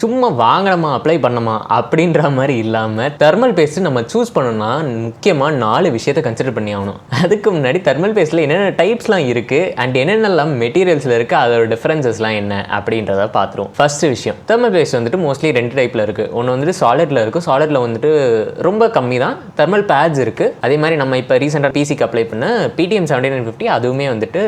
சும்மா வாங்கணுமா அப்ளை பண்ணணுமா அப்படின்ற மாதிரி இல்லாமல் தெர்மல் பேஸ்ட் நம்ம சூஸ் பண்ணணும்னா முக்கியமாக 4 விஷயத்தை கன்சிடர் பண்ணி ஆகணும். அதுக்கு முன்னாடி தெர்மல் பேஸ்ட்டில் என்னென்ன டைப்ஸ்லாம் இருக்குது அண்ட் என்னென்னலாம் மெட்டீரியல்ஸில் இருக்குது, அதோட டிஃப்ரென்சஸ்லாம் என்ன அப்படின்றத பார்த்துருவோம். ஃபர்ஸ்ட் விஷயம், தெர்மல் பேஸ்ட் வந்துட்டு மோஸ்ட்லி 2 டைப்பில் இருக்குது. ஒன்று வந்துட்டு சாலிடில் இருக்குது. சாலிடில் வந்துட்டு ரொம்ப கம்மி தான். தெர்மல் பேட்ஸ் இருக்குது. அதே மாதிரி நம்ம இப்போ ரீசெண்டாக பிசிக்கு அப்ளை பண்ண PTM 7950 அதுவுமே வந்துட்டு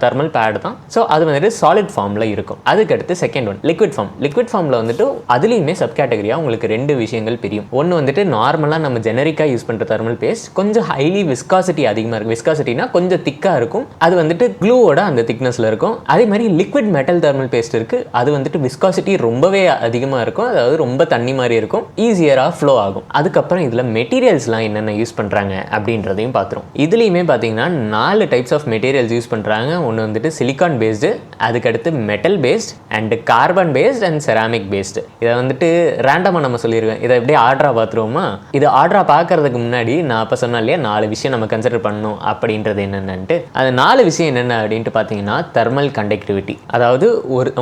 தெர்மல் பேட் தான். ஸோ அது வந்துட்டு சாலிட் ஃபார்மில் இருக்கும். அதுக்கடுத்து second one liquid form. Liquid ஃபார்மில் வந்துட்டு அதுலேயுமே சப் கேட்டகரியாக உங்களுக்கு 2 விஷயங்கள் பிரியும். ஒன்று வந்துட்டு நார்மலாக நம்ம ஜெனரிக்காக யூஸ் பண்ணுற தெர்மல் பேஸ்ட் கொஞ்சம் ஹைலி விஸ்காசிட்டி அதிகமாக இருக்கும். விஸ்காசிட்டினா கொஞ்சம் திக்காக இருக்கும். அது வந்துட்டு க்ளூவோட அந்த திக்னஸில் இருக்கும். அதே மாதிரி லிக்விட் மெட்டல் தெர்மல் பேஸ்ட் இருக்குது. அது வந்துட்டு விஸ்காசிட்டி ரொம்பவே அதிகமாக இருக்கும். அதாவது ரொம்ப தண்ணி மாதிரி இருக்கும். ஈஸியராக ஃப்ளோ ஆகும். அதுக்கப்புறம் இதில் மெட்டீரியல்ஸ்லாம் என்னென்ன யூஸ் பண்ணுறாங்க அப்படின்றதையும் பார்த்துரும். இதுலேயுமே பார்த்தீங்கன்னா 4 டைப்ஸ் ஆஃப் மெட்டீரியல்ஸ் யூஸ் பண்ணுறாங்க. ஒன்று வந்துட்டு சிலிக்கான் பேஸ்டு, அதுக்கடுத்து metal paste and carbon paste and ceramic paste. இதை வந்துட்டு ரேண்டமாக நம்ம சொல்லியிருக்கேன். இதை எப்படியே ஆர்டரா பார்த்துருவோமா? இது ஆர்டரா பார்க்கறதுக்கு முன்னாடி நான் அப்போ சொன்னேன் இல்லையா 4 விஷயம் நம்ம கன்சிடர் பண்ணணும் அப்படின்றது என்னென்னட்டு. அது 4 விஷயம் என்னென்ன அப்படின்ட்டு பார்த்தீங்கன்னா தெர்மல் கண்டக்டிவிட்டி. அதாவது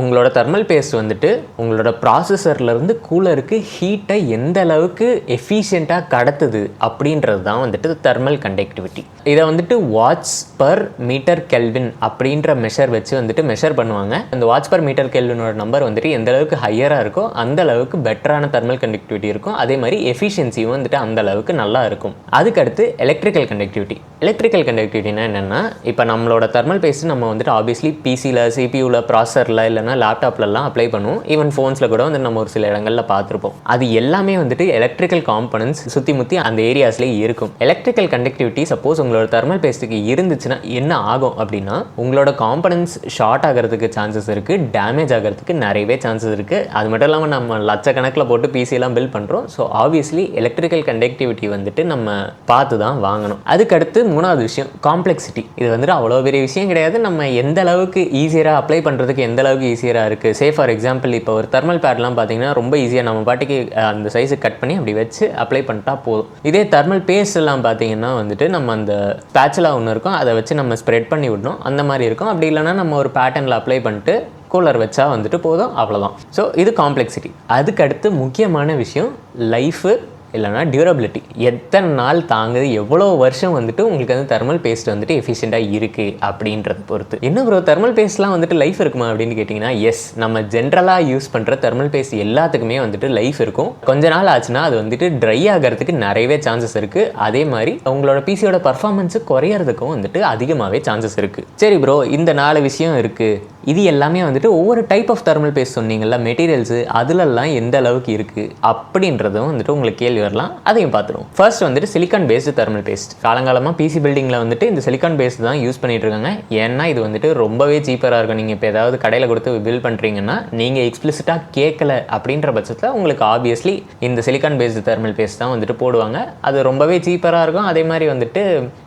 உங்களோட தெர்மல் பேஸ்ட் வந்துட்டு உங்களோட ப்ராசஸர்லேருந்து கூலருக்கு ஹீட்டை எந்த அளவுக்கு எஃபிஷியண்ட்டாக கடத்துது அப்படின்றது தான் வந்துட்டு தெர்மல் கண்டக்டிவிட்டி. இதை வந்துட்டு வாட்ஸ் பர் மீட்டர் கெல்வின் அப்படின்ற மெஷர் வச்சு வந்துட்டு மெஷர் பண்ணுவாங்க. அந்த வாட்ஸ் பர் மீட்டர் கெல்வினோட நம்பர் வந்துட்டு எந்த அளவுக்கு ஹையராக இருக்கோ அந்த அளவுக்கு பெட்டரான தெர்மல் கண்டக்டிவிட்டி இருக்கும். அதே மாதிரி எஃபிஷியன்சியும் வந்துட்டு அந்த அளவுக்கு நல்லா இருக்கும். அதுக்கடுத்து எலக்ட்ரிக்கல் கண்டக்டிவிட்டி. எலக்ட்ரிக்கல் கண்டக்டிவிட்டினா என்னென்னா, இப்போ நம்மளோட தெர்மல் பேஸ்ட் நம்ம வந்துட்டு ஆப்வியஸ்லி பிசியில், சிபியூவில், ப்ராசரில் இல்லைனா லேப்டாப்லலாம் அப்ளை பண்ணுவோம். ஈவன் ஃபோன்ஸில் கூட வந்து நம்ம ஒரு சில இடங்களில் பார்த்துருப்போம். அது எல்லாமே வந்துட்டு எலக்ட்ரிக்கல் காம்பனன்ட்ஸ் சுற்றி முற்றி அந்த ஏரியாஸ்லேயே இருக்கும். எலக்ட்ரிக்கல் கண்டக்டிவிட்டி சப்போஸ் உங்களோட தெர்மல் பேஸ்ட்டுக்கு இருந்துச்சுன்னா என்ன ஆகும் அப்படின்னா, உங்களோட காம்பனன்ட்ஸ் ஷார்ட் ஆகிறதுக்கு சான்சஸ் இருக்குது, டேமேஜ் ஆகிறதுக்கு நிறையவே சான்சஸ் இருக்குது. அது மட்டும் இல்லாமல் நம்ம லட்சக்கணக்கில் போட்டு பிசிலாம் பில்ட் பண்ணுறோம். ஸோ ஆப்வியஸ்லி எலக்ட்ரிக்கல் கண்டக்டிவிட்டி வந்துட்டு நம்ம பார்த்து தான் வாங்கணும். அதுக்கடுத்து 3வது விஷயம் காம்ப்ளெக்சிட்டி. இது வந்துட்டு அவ்வளோ பெரிய விஷயம் கிடையாது. நம்ம எந்த அளவுக்கு ஈஸியராக அப்ளை பண்ணுறதுக்கு எந்த அளவுக்கு ஈஸியராக இருக்குது. சே ஃபார் எக்ஸாம்பிள் இப்போ ஒரு தெர்மல் பேட்லாம் பார்த்தீங்கன்னா ரொம்ப ஈஸியாக நம்ம பாட்டுக்கு அந்த சைஸுக்கு கட் பண்ணி அப்படி வச்சு அப்ளை பண்ணிட்டா போதும். இதே தெர்மல் பேஸ்ட் எல்லாம் பார்த்தீங்கன்னா வந்துட்டு நம்ம அந்த ஸ்பேச்சுலா ஒன்று இருக்கும், அதை வச்சு நம்ம ஸ்ப்ரெட் பண்ணி விடணும். அந்த மாதிரி இருக்கும். அப்படி இல்லைனா நம்ம ஒரு பேட்டர்னில் அப்ளை பண்ணிட்டு கூலர் வச்சா வந்துட்டு போதும், அவ்வளோதான். ஸோ இது காம்ப்ளெக்சிட்டி. அதுக்கடுத்து முக்கியமான விஷயம் லைஃபு இல்லைனா டியூரபிலிட்டி. எத்தனை நாள் தாங்குது, எவ்வளோ வருஷம் வந்துட்டு உங்களுக்கு வந்து தெர்மல் பேஸ்ட் வந்துட்டு எஃபிஷியண்ட்டாக இருக்குது அப்படின்றத பொறுத்து. என்ன ப்ரோ தெர்மல் பேஸ்ட்லாம் வந்துட்டு லைஃப் இருக்குமா அப்படின்னு கேட்டிங்கன்னா, எஸ், நம்ம ஜென்ரலாக யூஸ் பண்ணுற தெர்மல் பேஸ்ட் எல்லாத்துக்குமே வந்துட்டு லைஃப் இருக்கும். கொஞ்ச நாள் ஆச்சுன்னா அது வந்துட்டு ட்ரை ஆகிறதுக்கு நிறையவே சான்சஸ் இருக்குது. அதே மாதிரி உங்களோட பிசியோட பர்ஃபார்மன்ஸு குறையிறதுக்கும் வந்துட்டு அதிகமாகவே சான்சஸ் இருக்குது. சரி ப்ரோ, இந்த 4 விஷயம் இருக்குது. இது எல்லாமே வந்துட்டு ஒவ்வொரு டைப் ஆஃப் தெர்மல் பேஸ்ட் சொன்னீங்கல்ல, மெட்டீரியல்ஸு அதுலெல்லாம் எந்த அளவுக்கு இருக்குது அப்படின்றதும் வந்துட்டு உங்களுக்கு கேள்வி வரலாம். அதையும் பார்த்துருவோம். ஃபர்ஸ்ட் வந்துட்டு சிலிக்கான் பேஸ்டு தெர்மல் பேஸ்ட். காலங்காலமாக பிசி பில்டிங்கில் வந்துட்டு இந்த சிலிக்கான் பேஸ்ட் தான் யூஸ் பண்ணிட்டு இருக்காங்க. ஏன்னா இது வந்துட்டு ரொம்பவே சீப்பராக இருக்கும். நீங்கள் இப்போ ஏதாவது கடையில் கொடுத்து பில் பண்ணுறீங்கன்னா நீங்கள் எக்ஸ்பிளிசிட்டாக கேட்கல அப்படின்ற பட்சத்தில் உங்களுக்கு ஆப்வியஸ்லி இந்த சிலிக்கான் பேஸ்டு தெர்மல் பேஸ்ட் தான் வந்துட்டு போடுவாங்க. அது ரொம்பவே சீப்பராக இருக்கும். அதே மாதிரி வந்துட்டு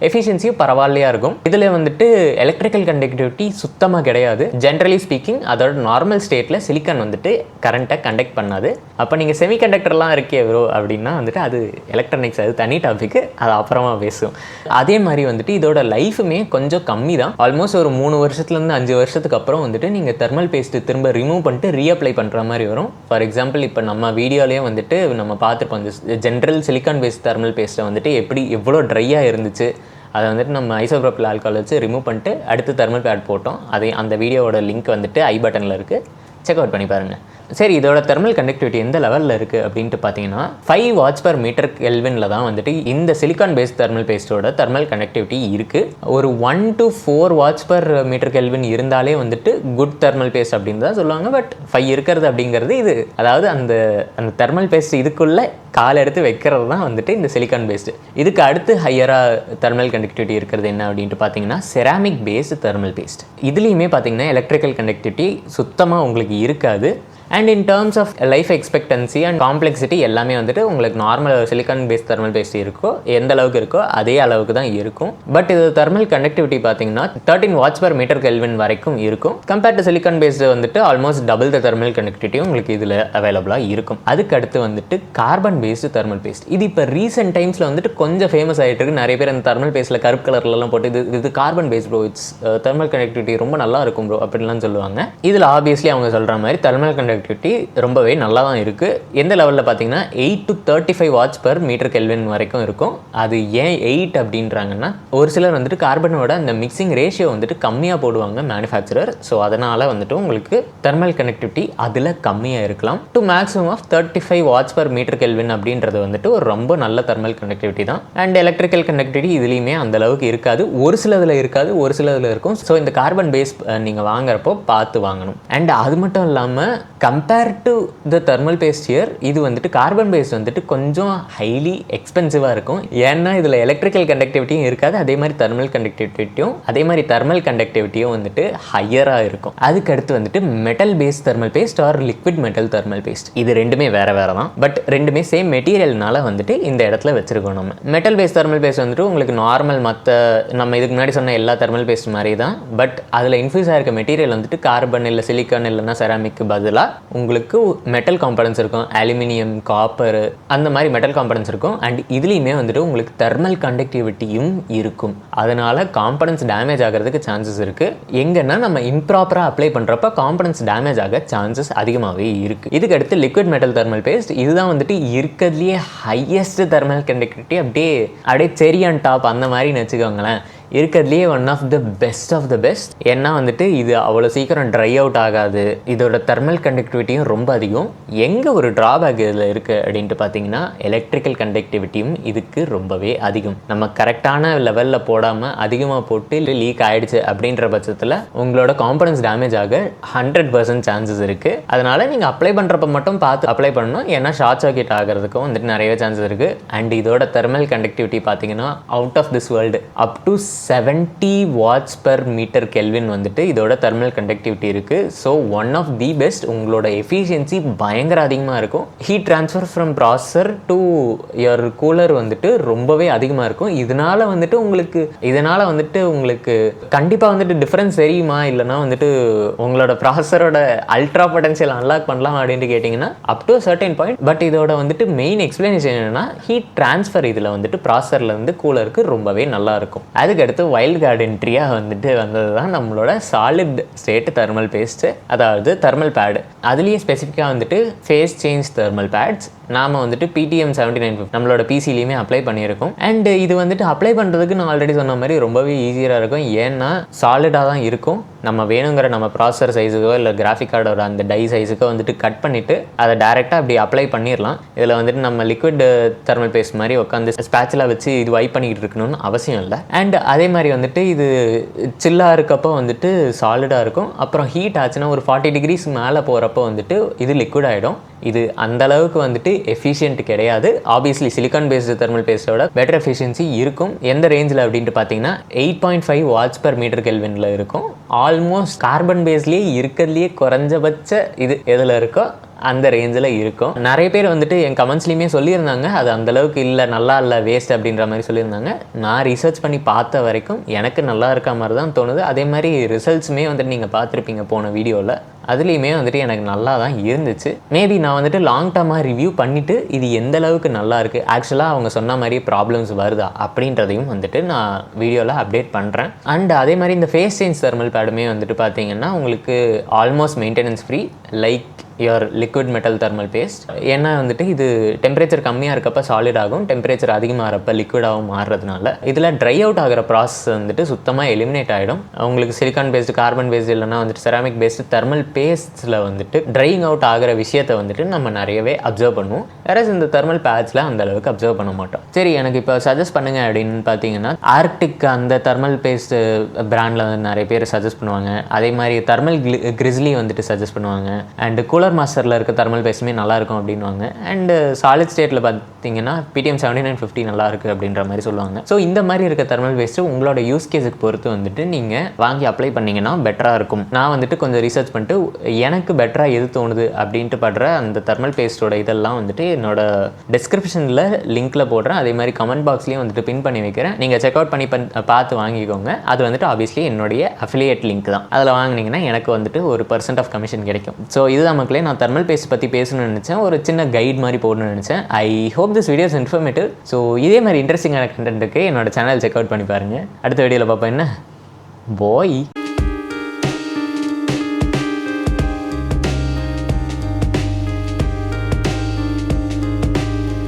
எஃபிஷியன்சியும் பரவாயில்லையாக இருக்கும். இதில் வந்துட்டு எலக்ட்ரிக்கல் கண்டக்டிவிட்டி சுத்தமாக கிடையாது. ஜென்ரலி ஸ்பீக்கிங் அதோட நார்மல் ஸ்டேட்டில் சிலிக்கான் வந்துட்டு கரண்ட்டை கண்டக்ட் பண்ணாது. அப்போ நீங்கள் செமிகண்டக்டர்லாம் இருக்கே ப்ரோ அப்படின்னா வந்துட்டு அது எலக்ட்ரானிக்ஸ், அது தனி டாபிக், அது அப்புறமா பேசுவோம். அதே மாதிரி வந்துட்டு இதோட லைஃபுமே கொஞ்சம் கம்மி தான். ஆல்மோஸ்ட் ஒரு 3 வருஷத்துலேருந்து 5 வருஷத்துக்கு அப்புறம் வந்துட்டு நீங்கள் தெர்மல் பேஸ்ட்டு திரும்ப ரிமூவ் பண்ணிட்டு ரீஅப்ளை பண்ணுற மாதிரி வரும். ஃபார் எக்ஸாம்பிள் இப்போ நம்ம வீடியோலேயே வந்துட்டு நம்ம பார்த்துருப்போம் இந்த ஜென்ரல் சிலிக்கான் பேஸ்ட் தெர்மல் பேஸ்ட்டை வந்துட்டு எப்படி எவ்வளோ ட்ரையாக இருந்துச்சு, அதை வந்துட்டு நம்ம ஐசோப்ரோபில் ஆல்கஹால் வச்சு ரிமூவ் பண்ணிட்டு அடுத்து தெர்மல் பேட் போட்டோம். அந்த வீடியோவோட லிங்க் வந்துட்டு ஐ பட்டனில் இருக்குது, செக் அவுட் பண்ணி பாருங்கள். சரி, இதோட தெர்மல் கண்டக்டிவிட்டி எந்த லெவலில் இருக்குது அப்படின்ட்டு பார்த்தீங்கன்னா 5 வாட்ஸ் பர் மீட்டர் கெல்வினில் தான் வந்துட்டு இந்த சிலிக்கான் பேஸ்ட் தெர்மல் பேஸ்ட்டோட தெர்மல் கண்டக்டிவிட்டி இருக்குது. ஒரு 1 to 4 watts per metre kelvin இருந்தாலே வந்துட்டு குட் தெர்மல் பேஸ்ட் அப்படின்னு தான் சொல்லுவாங்க. பட் 5 இருக்கிறது அப்படிங்கிறது இது, அதாவது அந்த தெர்மல் பேஸ்ட் இதுக்குள்ளே கால் எடுத்து வைக்கிறது தான் வந்துட்டு இந்த சிலிக்கான் பேஸ்ட். இதுக்கு அடுத்து ஹையராக தெர்மல் கண்டக்டிவிட்டி இருக்கிறது என்ன அப்படின்ட்டு பார்த்தீங்கன்னா செராமிக் பேஸ்ட் தெர்மல் பேஸ்ட். இதுலேயுமே பார்த்தீங்கன்னா எலக்ட்ரிக்கல் கண்டக்டிவிட்டி சுத்தமாக உங்களுக்கு இருக்காது. And in terms of life expectancy and complexity எல்லாமே வந்துட்டு உங்களுக்கு normal silicon paste thermal paste இருக்கோ எந்த அளவுக்கு இருக்கோ அதே அளவுக்கு தான் இருக்கும். பட் இது தெர்மல் கண்டக்டிவிட்டி பார்த்தீங்கன்னா 13 வாட்ஸ் பர் மீட்டர் கெல்வின் வரைக்கும் இருக்கும். கம்பேர்ட் டு சிலிக்கான் பேஸ்ட் வந்துட்டு ஆல்மோஸ்ட் டபுள் த தெர்மல் கண்டக்டிவிட்டியும் உங்களுக்கு இதில் அவைலபிளாக இருக்கும். அதுக்கு அடுத்து வந்துட்டு கார்பன் பேஸ்டு தெர்மல் பேஸ்ட். இது இப்போ ரீசெண்ட் டைம்ஸில் வந்துட்டு கொஞ்சம் ஃபேமஸ் ஆகிட்டு இருக்கு. நிறைய பேர் அந்த தெர்மல் பேஸ்ட்டில் கருப்பு கலர்லாம் போட்டு இது carbon paste bro, it's thermal conductivity ரொம்ப நல்லா இருக்கும் ப்ரோ அப்படின்லாம் சொல்லுவாங்க. இதில் ஆப்வியஸ்லி அவங்க சொல்கிற மாதிரி தெர்மல் கண்டக்டிவிட்டி கண்டக்டிவிட்டி ரொம்பவே நல்லா தான் இருக்குது. எந்த லெவலில் பார்த்தீங்கன்னா 8 to 35 watts per metre kelvin வரைக்கும் இருக்கும். அது ஏன் 8 அப்படின்றாங்கன்னா, ஒரு சிலர் வந்துட்டு கார்பனோட அந்த மிக்சிங் ரேஷியோ வந்துட்டு கம்மியாக போடுவாங்க மேனுஃபேக்சரர். ஸோ அதனால் வந்துட்டு உங்களுக்கு தெர்மல் கண்டக்டிவிட்டி அதில் கம்மியாக இருக்கலாம். To maximum of 35 watts per metre kelvin அப்படின்றது வந்துட்டு ஒரு ரொம்ப நல்ல தெர்மல் கண்டக்டிவிட்டி தான். அண்ட் எலக்ட்ரிக்கல் கண்டக்டிவிட்டி இதுலேயுமே அந்த அளவுக்கு இருக்காது. ஒரு சிலதில் இருக்காது, ஒரு சிலதில் இருக்கும். ஸோ இந்த கார்பன் பேஸ் நீங்கள் வாங்குறப்போ பார்த்து வாங்கணும். அண்ட் அது மட்டும் இல்லாமல் compare to the thermal paste here, இது வந்துட்டு கார்பன் பேஸ் வந்துட்டு கொஞ்சம் ஹைலி எக்ஸ்பென்சிவாக இருக்கும். ஏன்னா இதில் எலக்ட்ரிக்கல் கண்டக்டிவிட்டியும் இருக்காது, அதே மாதிரி தெர்மல் கண்டக்டிவிட்டியும் வந்துட்டு ஹையராக இருக்கும். அதுக்கடுத்து வந்துட்டு metal paste thermal paste or liquid metal thermal paste, இது ரெண்டுமே வேறு வேறு தான். பட் ரெண்டுமே சேம் மெட்டீரியல்னால வந்துட்டு இந்த இடத்துல வச்சுருக்கோம். நம்ம மெட்டல் பேஸ்ட் தெர்மல் பேஸ்ட் வந்துட்டு உங்களுக்கு நார்மல் மற்ற நம்ம இதுக்கு முன்னாடி சொன்ன எல்லா தெர்மல் பேஸ்ட் மாதிரி தான். பட் அதில் இன்ஃபியூஸ் ஆகிருக்க மெட்டீரியல் வந்துட்டு கார்பன் இல்லை சிலிக்கான் இல்லைன்னா செராமிக்கு பதிலாக உங்களுக்கு மெட்டல் காம்பனன்ட்ஸ் இருக்கும். அலுமினியம், காப்பர், அந்த மாதிரி மெட்டல் காம்பனன்ட்ஸ் இருக்கும். அண்ட் இதுலேயுமே வந்துட்டு உங்களுக்கு தெர்மல் கண்டக்டிவிட்டியும் இருக்கும். அதனால் காம்பனன்ட்ஸ் டேமேஜ் ஆகிறதுக்கு சான்சஸ் இருக்குது. எங்கன்னா நம்ம இம்ப்ராப்பராக அப்ளை பண்ணுறப்ப காம்பனன்ட்ஸ் டேமேஜ் ஆக சான்சஸ் அதிகமாகவே இருக்குது. இதுக்கு அடுத்து லிக்விட் மெட்டல் தெர்மல் பேஸ்ட், இதுதான் வந்துட்டு இருக்கிறதுலேயே ஹையஸ்ட் தெர்மல் கண்டக்டிவிட்டி. அப்படியே செரி ஆன் டாப் அந்த மாதிரின்னு வச்சுக்கோங்களேன். இருக்கிறதுலேயே ஒன் ஆஃப் த பெஸ்ட். ஏன்னா வந்துட்டு இது அவ்வளோ சீக்கிரம் ட்ரை அவுட் ஆகாது. இதோட தெர்மல் கண்டக்டிவிட்டியும் ரொம்ப அதிகம். எங்கே ஒரு ட்ராபேக் இதில் இருக்குது அப்படின்ட்டு பார்த்தீங்கன்னா, எலக்ட்ரிக்கல் கண்டக்டிவிட்டியும் இதுக்கு ரொம்பவே அதிகம். நம்ம கரெக்டான லெவலில் போடாமல் அதிகமாக போட்டு லீக் ஆகிடுச்சு அப்படின்ற பட்சத்தில் உங்களோட காம்பனன்ட்ஸ் டேமேஜ் ஆக 100% சான்சஸ் இருக்குது. அதனால் நீங்கள் அப்ளை பண்ணுறப்ப மட்டும் பார்த்து அப்ளை பண்ணணும். ஏன்னா ஷார்ட் சர்க்யூட் ஆகிறதுக்கும் வந்துட்டு நிறைய சான்சஸ் இருக்குது. அண்ட் இதோட தெர்மல் கண்டக்டிவிட்டி பார்த்தீங்கன்னா out of this world up to 70 watts per metre kelvin வந்துட்டு இதோட தெர்மல் கண்டக்டிவிட்டி இருக்குது. So one of the best. உங்களோட எஃபிஷியன்சி பயங்கர அதிகமாக இருக்கும். Heat transfer from processor to your cooler வந்துட்டு ரொம்பவே அதிகமாக இருக்கும். இதனால் வந்துட்டு உங்களுக்கு கண்டிப்பாக வந்துட்டு டிஃப்ரென்ஸ் தெரியுமா, இல்லைனா வந்துட்டு உங்களோட ப்ராசஸரோட அல்ட்ரா பொட்டன்ஷியல் அன்லாக் பண்ணலாம் அப்படின்ட்டு கேட்டிங்கன்னா up to certain point. But இதோட வந்துட்டு மெயின் எக்ஸ்பிளனேஷன் என்னென்னா, ஹீட் ட்ரான்ஸ்ஃபர் இதில் வந்துட்டு ப்ராசஸர்லேருந்து கூலருக்கு ரொம்பவே நல்லா இருக்கும். அதுக்கு அடுத்து வைல்ட் கார்டு என்ட்ரியாக வந்துட்டு வந்தது தான் நம்மளோட சாலிட் ஸ்டேட் தெர்மல் பேஸ்ட்டு, அதாவது தெர்மல் பேடு. அதுலேயே ஸ்பெசிஃபிக்காக வந்துட்டு ஃபேஸ் சேஞ்ச் தெர்மல் பேட்ஸ் நாம் வந்துட்டு PTM 7950 நம்மளோட பிசிலையுமே அப்ளை பண்ணியிருக்கோம். அண்ட் இது வந்துட்டு அப்ளை பண்ணுறதுக்கு நான் ஆல்ரெடி சொன்ன மாதிரி ரொம்பவே ஈஸியாக இருக்கும். ஏன்னா சாலிடாக தான் இருக்கும். நம்ம வேணுங்கிற நம்ம ப்ராசஸர் சைஸுக்கோ இல்லை கிராஃபிக் கார்டோட அந்த டை சைஸுக்கோ வந்துட்டு கட் பண்ணிவிட்டு அதை டேரெக்டாக அப்படி அப்ளை பண்ணிடலாம். இதில் வந்துட்டு நம்ம லிக்விட் தெர்மல் பேஸ்ட் மாதிரி உட்காந்து ஸ்பேட்சில் வச்சு இது வைப் பண்ணிக்கிட்டு இருக்கணும்னு அவசியம் இல்லை. அண்ட் அதே மாதிரி வந்துட்டு இது சில்லாக இருக்கப்போ வந்துட்டு சாலிடாக இருக்கும். அப்புறம் ஹீட் ஆச்சுன்னா ஒரு 40 degrees மேலே போகிறப்போ வந்துட்டு இது லிக்விட் ஆகிடும். இது அந்த அளவுக்கு வந்துட்டு எஃபிஷியன்ட் கிடையாது. ஆப்வியஸ்லி சிலிக்கான் பேஸ்டு தெர்மல் பேஸ்டோட பெட்டர் எஃபிஷியன்சி இருக்கும். எந்த ரேஞ்சில் அப்படின்ட்டு பார்த்தீங்கன்னா 8.5 வாட்ஸ் per மீட்டர் கெல்வினில் இருக்கும். ஆல்மோஸ்ட் கார்பன் பேஸ்லேயே இருக்கிறதுலேயே குறைஞ்சபட்ச இது எதில் இருக்கோ அந்த ரேஞ்சில் இருக்கும். நிறைய பேர் வந்துட்டு என் கமெண்ட்ஸ்லையுமே சொல்லியிருந்தாங்க அது அந்தளவுக்கு இல்லை, நல்லா இல்லை, வேஸ்ட் அப்படின்ற மாதிரி சொல்லியிருந்தாங்க. நான் ரிசர்ச் பண்ணி பார்த்த வரைக்கும் எனக்கு நல்லா இருக்க மாதிரி தான் தோணுது. அதே மாதிரி ரிசல்ட்ஸுமே வந்துட்டு நீங்கள் பார்த்துருப்பீங்க போன வீடியோவில், அதுலேயுமே வந்துட்டு எனக்கு நல்லா தான் இருந்துச்சு. மேபி நான் வந்துட்டு லாங் டர்மாக ரிவ்யூ பண்ணிவிட்டு இது எந்த அளவுக்கு நல்லா இருக்குது, ஆக்சுவலாக அவங்க சொன்ன மாதிரி ப்ராப்ளம்ஸ் வருதா அப்படின்றதையும் வந்துட்டு நான் வீடியோவில் அப்டேட் பண்ணுறேன். அண்ட் அதே மாதிரி இந்த ஃபேஸ் சேஞ்ச் தெர்மல் பேடுமே வந்துட்டு பார்த்தீங்கன்னா உங்களுக்கு almost maintenance free like your liquid metal thermal paste. ஏன்னா வந்துட்டு இது டெம்பரேச்சர் கம்மியாக இருக்கப்போ சாலிட் ஆகும், டெம்பரேச்சர் அதிகமாகிறப்ப லிக்விடாகவும் மாறுறதுனால இதில் ட்ரை அவுட் ஆகிற ப்ராசஸ் வந்துட்டு சுத்தமாக எலிமினேட் ஆகிடும். உங்களுக்கு சிலிக்கான் பேஸ்டு, கார்பன் பேஸ்டு இல்லைனா வந்துட்டு செராமிக் பேஸ்டு தெர்மல் பேஸ்ட்டில் வந்துட்டு ட்ரையிங் அவுட் ஆகிற விஷயத்தை வந்துட்டு நம்ம நிறையவே அப்சர்வ் பண்ணுவோம். வேற இந்த தெர்மல் பேட்ஸில் அந்த அளவுக்கு அப்சர்வ் பண்ண மாட்டோம். சரி, எனக்கு இப்போ சஜஸ்ட் பண்ணுங்கள் அப்படின்னு பார்த்தீங்கன்னா ஆர்க்டிக் அந்த தெர்மல் பேஸ்ட் பிராண்டில் வந்து நிறைய பேர் சஜஸ்ட் பண்ணுவாங்க. அதே மாதிரி தெர்மல் கிரிஸ்லி வந்துட்டு சஜஸ்ட் பண்ணுவாங்க. அண்ட் கூலர் மாஸ்டரில் இருக்க தெர்மல் பேஸ்ட்டுமே நல்லாயிருக்கும் அப்படின்வாங்க. அண்டு சாலிட் ஸ்டேட்டில் பார்த்தீங்கன்னா PTM 7950 நல்லாயிருக்கு அப்படின்ற மாதிரி சொல்லுவாங்க. ஸோ இந்த மாதிரி இருக்க தெர்மல் பேஸ்ட்டு உங்களோட யூஸ் கேஸுக்கு பொறுத்து வந்துட்டு நீங்கள் வாங்கி அப்ளை பண்ணிங்கன்னா பெட்டராக இருக்கும். நான் வந்துட்டு கொஞ்சம் ரிசர்ச் பண்ணிட்டு எனக்கு பெட்டராக எது தோணுது அப்படின்ட்டு படுற அந்த தெர்மல் பேஸ்ட்டோட இதெல்லாம் வந்துட்டு என்னோட டிஸ்கிரிப்ஷனில் லிங்க்கில் போடுறேன். அதே மாதிரி கமெண்ட் பாக்ஸ்லேயும் வந்துட்டு பின் பண்ணி வைக்கிறேன். நீங்கள் செக் அவுட் பண்ணி பார்த்து வாங்கிக்கோங்க. அது வந்துட்டு ஆப்வியஸ்லி என்னுடைய அஃபிலியேட் லிங்க் தான். அதில் வாங்கினீங்கன்னா எனக்கு வந்துட்டு ஒரு % ஆஃப் கமிஷன் கிடைக்கும். ஸோ இதுதான் மக்களே, நான் தெர்மல் பேஸ்ட் பற்றி பேசணும்னு நினச்சேன். ஒரு சின்ன கைட் மாதிரி போடணும்னு நினச்சேன். I hope this videos informative. So இதே மாதிரி இன்ட்ரெஸ்டிங்கான கண்டென்ட்டுக்கு என்னோட சேனல் செக் அவுட் பண்ணி பாருங்கள். அடுத்த வீடியோவில் பார்ப்போம். என்ன பாய்.